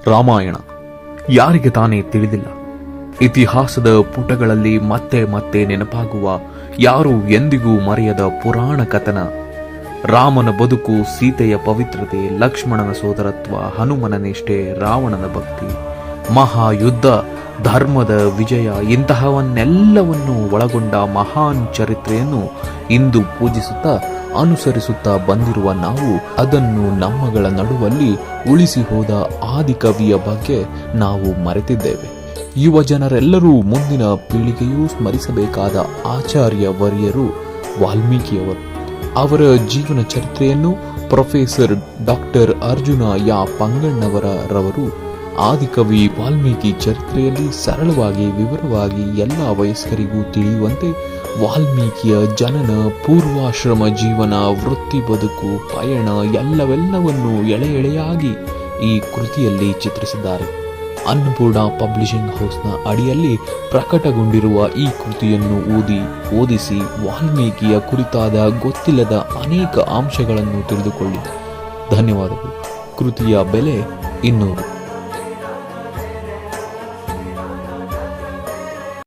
ರಾಮಾಯಣ ಯಾರಿಗೆ ತಾನೇ ತಿಳಿದಿಲ್ಲ? ಇತಿಹಾಸದ ಪುಟಗಳಲ್ಲಿ ಮತ್ತೆ ಮತ್ತೆ ನೆನಪಾಗುವ, ಯಾರು ಎಂದಿಗೂ ಮರೆಯದ ಪುರಾಣ ಕಥನ. ರಾಮನ ಬದುಕು, ಸೀತೆಯ ಪವಿತ್ರತೆ, ಲಕ್ಷ್ಮಣನ ಸೋದರತ್ವ, ಹನುಮನ ನಿಷ್ಠೆ, ರಾವಣನ ಭಕ್ತಿ, ಮಹಾಯುದ್ಧ, ಧರ್ಮದ ವಿಜಯ, ಇಂತಹವನ್ನೆಲ್ಲವನ್ನು ಒಳಗೊಂಡ ಮಹಾನ್ ಚರಿತ್ರೆಯನ್ನು ಇಂದು ಪೂಜಿಸುತ್ತಾ ಅನುಸರಿಸುತ್ತಾ ಬಂದಿರುವ ನಾವು ಅದನ್ನು ನಮ್ಮಗಳ ನಡುವಲ್ಲಿ ಉಳಿಸಿ ಹೋದ ಆದಿಕವಿಯ ಬಗ್ಗೆ ನಾವು ಮರೆತಿದ್ದೇವೆ. ಯುವ ಜನರೆಲ್ಲರೂ ಮುಂದಿನ ಪೀಳಿಗೆಯೂ ಸ್ಮರಿಸಬೇಕಾದ ಆಚಾರ್ಯ ವರ್ಯರು ವಾಲ್ಮೀಕಿಯವರು. ಅವರ ಜೀವನ ಚರಿತ್ರೆಯನ್ನು ಪ್ರೊಫೆಸರ್ ಡಾಕ್ಟರ್ ಅರ್ಜುನ ಯಾ ಪಂಗಣ್ಣವರವರು ಆದಿಕವಿ ವಾಲ್ಮೀಕಿ ಚರಿತ್ರೆಯಲ್ಲಿ ಸರಳವಾಗಿ ವಿವರವಾಗಿ ಎಲ್ಲ ವಯಸ್ಕರಿಗೂ ತಿಳಿಯುವಂತೆ ವಾಲ್ಮೀಕಿಯ ಜನನ, ಪೂರ್ವಾಶ್ರಮ ಜೀವನ, ವೃತ್ತಿ ಬದುಕು, ಪಯಣ ಎಲ್ಲವೆಲ್ಲವನ್ನು ಎಳೆ ಎಳೆಯಾಗಿ ಈ ಕೃತಿಯಲ್ಲಿ ಚಿತ್ರಿಸಿದ್ದಾರೆ. ಅನ್ನಪೂರ್ಣ ಪಬ್ಲಿಷಿಂಗ್ ಹೌಸ್ನ ಅಡಿಯಲ್ಲಿ ಪ್ರಕಟಗೊಂಡಿರುವ ಈ ಕೃತಿಯನ್ನು ಓದಿಸಿ ವಾಲ್ಮೀಕಿಯ ಕುರಿತಾದ ಗೊತ್ತಿಲ್ಲದ ಅನೇಕ ಅಂಶಗಳನ್ನು ತಿಳಿದುಕೊಳ್ಳಿ. ಧನ್ಯವಾದಗಳು. ಕೃತಿಯ ಬೆಲೆ 200.